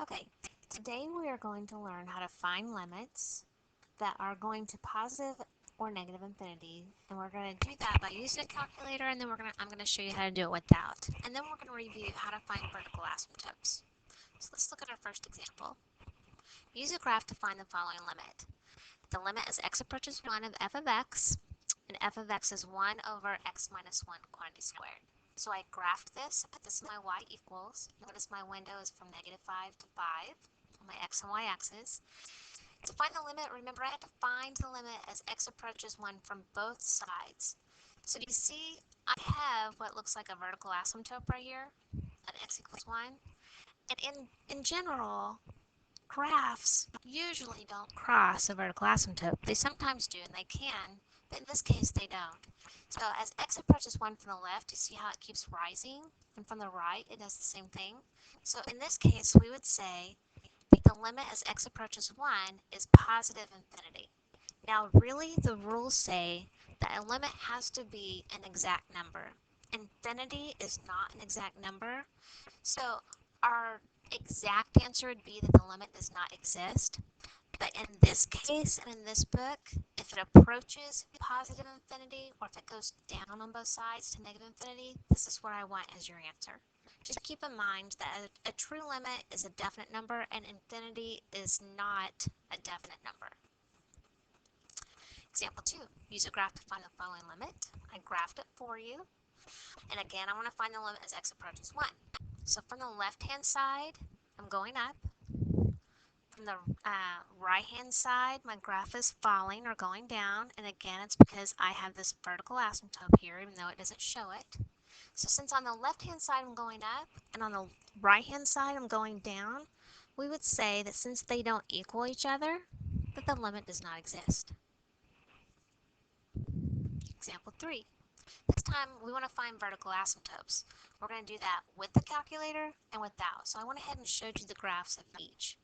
Okay, today we are going to learn how to find limits that are going to positive or negative infinity, and we're going to do that by using a calculator, and then I'm going to show you how to do it without. And then we're going to review how to find vertical asymptotes. So let's look at our first example. Use a graph to find the following limit. The limit is x approaches 1 of f of x, and f of x is 1 over x minus 1 quantity squared. So I graphed this, I put this in my y equals. Notice my window is from -5 to 5 on my x and y axis. To find the limit, remember I had to find the limit as x approaches 1 from both sides. So do you see I have what looks like a vertical asymptote right here at x equals 1? And in general, graphs usually don't cross a vertical asymptote. They sometimes do, and they can, but in this case they don't. So as x approaches 1 from the left, you see how it keeps rising, and from the right it does the same thing. So in this case, we would say that the limit as x approaches 1 is positive infinity. Now really the rules say that a limit has to be an exact number. Infinity is not an exact number, so our exact answer would be that the limit does not exist. But in this case and in this book, if it approaches positive infinity or if it goes down on both sides to negative infinity, this is what I want as your answer. Just keep in mind that a true limit is a definite number and infinity is not a definite number. Example 2, use a graph to find the following limit. I graphed it for you. And again, I want to find the limit as x approaches 1. So from the left-hand side, I'm going up. From the right-hand side, my graph is falling or going down. And again, it's because I have this vertical asymptote here, even though it doesn't show it. So since on the left-hand side I'm going up, and on the right-hand side I'm going down, we would say that since they don't equal each other, that the limit does not exist. Example 3. This time we want to find vertical asymptotes. We're going to do that with the calculator and without. So I went ahead and showed you the graphs of each.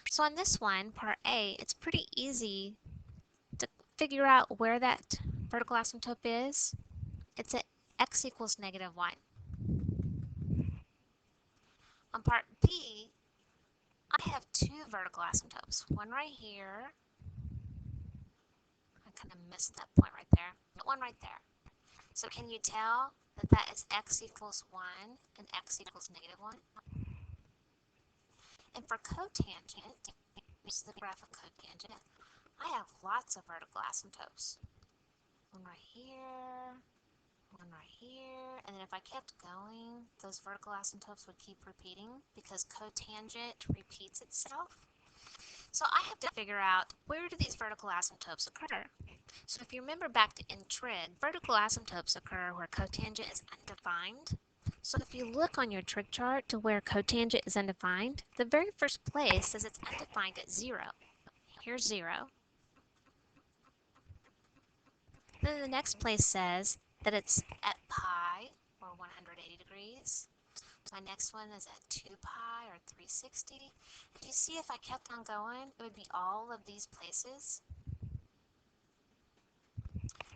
So on this one, part A, it's pretty easy to figure out where that vertical asymptote is. It's at x equals -1. On part B, I have two vertical asymptotes. One right here. I kind of missed that point right there. But one right there. So can you tell that that is x equals 1 and x equals -1? And for cotangent, this is the graph of cotangent, I have lots of vertical asymptotes. One right here, one right here, and then if I kept going, those vertical asymptotes would keep repeating because cotangent repeats itself. So I have to figure out where do these vertical asymptotes occur. So if you remember back to trig, vertical asymptotes occur where cotangent is undefined. So if you look on your trig chart to where cotangent is undefined, the very first place says it's undefined at 0. Here's 0. Then the next place says that it's at pi, or 180 degrees. My next one is at 2 pi, or 360. Do you see if I kept on going, it would be all of these places?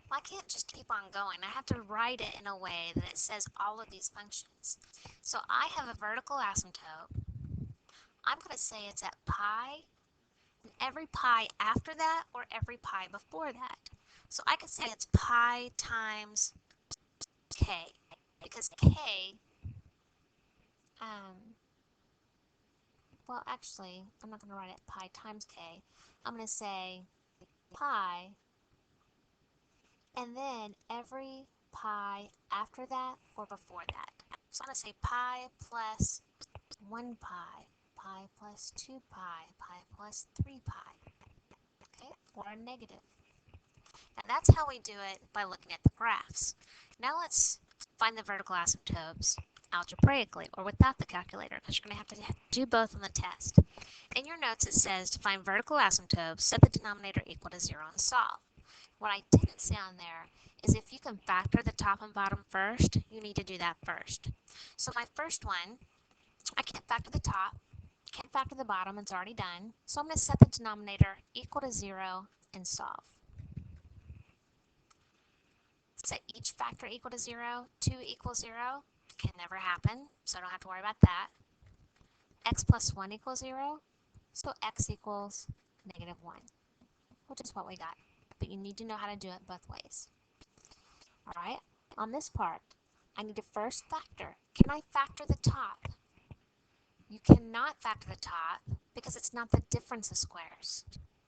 Well, I can't just keep on going. I have to write it in a way that it says all of these functions. So I have a vertical asymptote. I'm going to say it's at pi, and every pi after that, or every pi before that. So I could say it's pi times k, because k, well actually, I'm not going to write it pi times k. I'm going to say pi, and then every pi after that or before that. So I'm going to say pi plus 1 pi, pi plus 2 pi, pi plus 3 pi, okay, or a negative. And that's how we do it by looking at the graphs. Now let's find the vertical asymptotes algebraically or without the calculator, because you're going to have to do both on the test. In your notes it says to find vertical asymptotes, set the denominator equal to 0 and solve. What I didn't say on there is if you can factor the top and bottom first, you need to do that first. So my first one, I can't factor the top, can't factor the bottom, it's already done. So I'm going to set the denominator equal to 0 and solve. Set each factor equal to 0, 2 equals 0, can never happen, so I don't have to worry about that. x plus 1 equals 0, so x equals negative 1, which is what we got. But you need to know how to do it both ways. All right, on this part, I need to first factor. Can I factor the top? You cannot factor the top because it's not the difference of squares.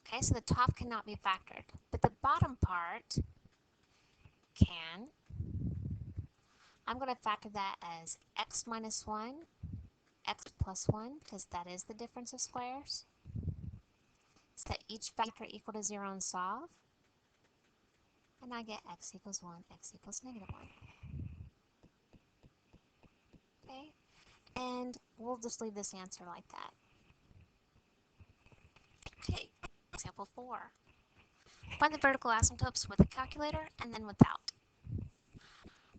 Okay, so the top cannot be factored, but the bottom part can. I'm going to factor that as x minus 1, x plus 1, because that is the difference of squares. Set each factor equal to 0 and solve. And I get x equals 1, x equals negative 1. Okay, and we'll just leave this answer like that. Okay, example 4. Find the vertical asymptotes with a calculator and then without.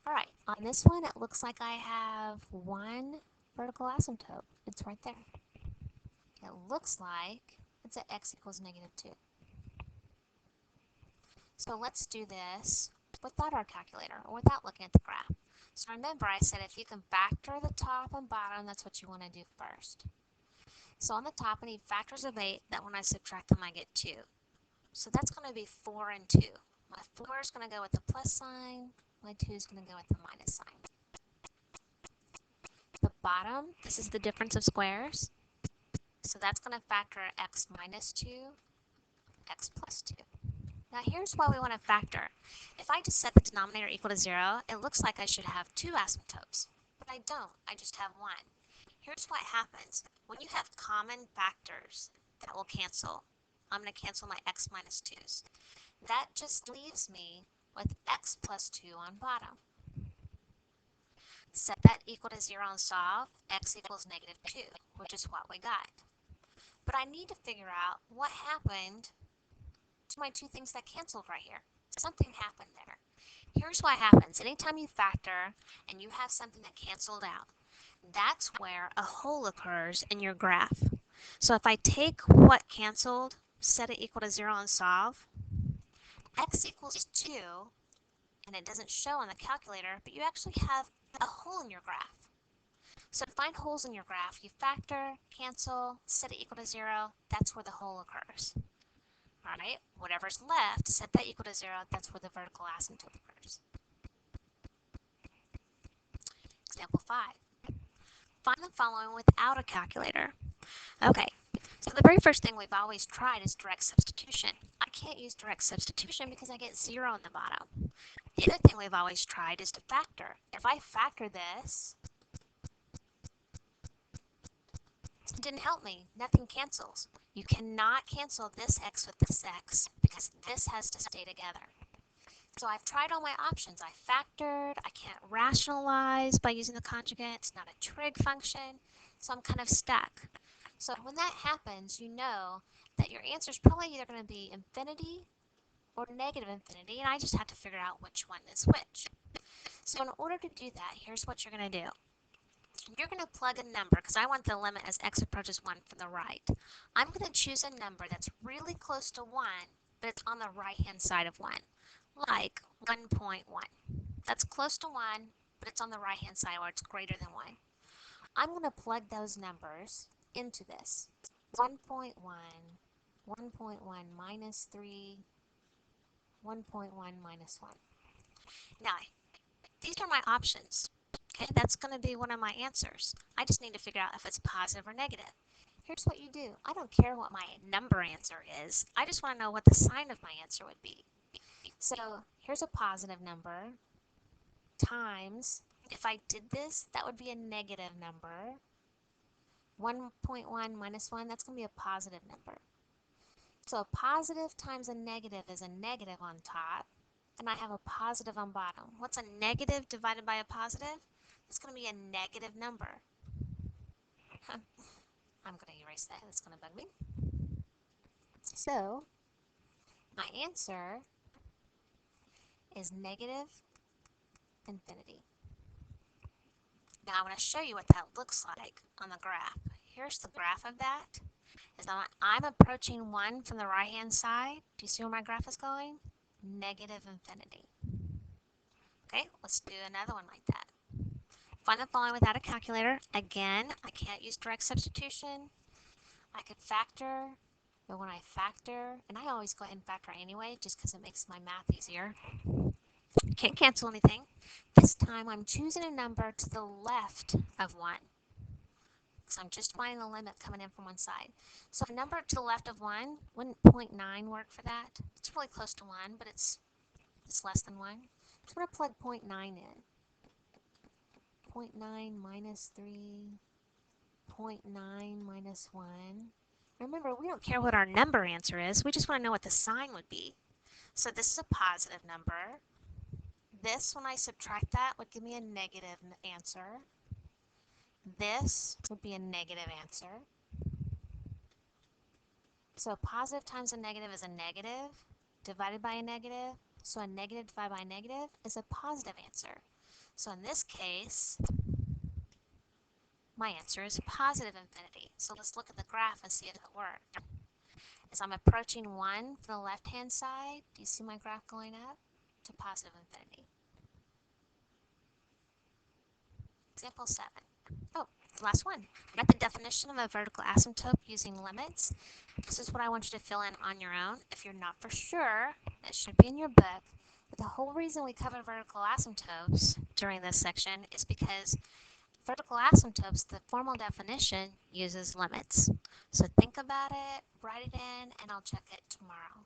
Alright, on this one it looks like I have one vertical asymptote. It's right there. It looks like it's at x equals negative 2. So let's do this without our calculator or without looking at the graph. So remember I said if you can factor the top and bottom, that's what you want to do first. So on the top I need factors of 8 that when I subtract them I get 2. So that's going to be 4 and 2. My 4 is going to go with the plus sign, my 2 is going to go with the minus sign. The bottom, this is the difference of squares. So that's going to factor x minus 2, x plus 2. Now here's why we want to factor. If I just set the denominator equal to 0, it looks like I should have 2 asymptotes. But I don't, I just have 1. Here's what happens. When you have common factors that will cancel, I'm going to cancel my x minus 2's. That just leaves me with x plus 2 on bottom. Set that equal to 0 and solve, x equals negative 2, which is what we got. But I need to figure out what happened to my two things that canceled right here. Something happened there. Here's what happens. Anytime you factor and you have something that canceled out, that's where a hole occurs in your graph. So if I take what canceled, set it equal to 0 and solve, x equals 2, and it doesn't show on the calculator, but you actually have a hole in your graph. So to find holes in your graph, you factor, cancel, set it equal to 0, that's where the hole occurs. Alright, whatever's left, set that equal to 0, that's where the vertical asymptote occurs. Example 5. Find the following without a calculator. Okay, so the very first thing we've always tried is direct substitution. I can't use direct substitution because I get 0 on the bottom. The other thing we've always tried is to factor. If I factor this, it didn't help me. Nothing cancels. You cannot cancel this x with this x because this has to stay together. So I've tried all my options. I factored. I can't rationalize by using the conjugate. It's not a trig function. So I'm kind of stuck. So when that happens, you know that your answer is probably either going to be infinity or negative infinity, and I just have to figure out which one is which. So in order to do that, here's what you're going to do. You're going to plug a number, because I want the limit as x approaches 1 from the right. I'm going to choose a number that's really close to 1, but it's on the right-hand side of 1, like 1.1. That's close to 1, but it's on the right-hand side where it's greater than 1. I'm going to plug those numbers into this. 1.1, 1.1 minus 3, 1.1 minus 1. Now, these are my options. Okay, that's going to be one of my answers. I just need to figure out if it's positive or negative. Here's what you do. I don't care what my number answer is. I just want to know what the sign of my answer would be. So here's a positive number times, if I did this, that would be a negative number. 1.1 minus 1, that's going to be a positive number. So a positive times a negative is a negative on top, and I have a positive on bottom. What's a negative divided by a positive? It's going to be a negative number. I'm going to erase that. It's going to bug me. So my answer is negative infinity. Now I want to show you what that looks like on the graph. Here's the graph of that. I'm approaching 1 from the right-hand side. Do you see where my graph is going? Negative infinity. Okay, let's do another one like that. find the following without a calculator. Again, I can't use direct substitution. I could factor, but when I factor, and I always go ahead and factor anyway, just because it makes my math easier. Can't cancel anything. This time I'm choosing a number to the left of 1. So I'm just finding the limit coming in from one side. So a number to the left of 1, wouldn't 0.9 work for that? It's really close to 1, but it's less than 1. So I'm going to plug 0.9 in. 0.9 minus 3, 0.9 minus 1. Remember, we don't care what our number answer is. We just want to know what the sign would be. So this is a positive number. This, when I subtract that, would give me a negative answer. This would be a negative answer. So a positive times a negative is a negative divided by a negative. So a negative divided by a negative is a positive answer. So in this case, my answer is positive infinity. So let's look at the graph and see if it worked. As I'm approaching 1 from the left-hand side, do you see my graph going up to positive infinity? Example 7. Oh, last one. Write the definition of a vertical asymptote using limits. This is what I want you to fill in on your own. If you're not for sure, it should be in your book. But the whole reason we cover vertical asymptotes during this section is because vertical asymptotes, the formal definition, uses limits. So think about it, write it in, and I'll check it tomorrow.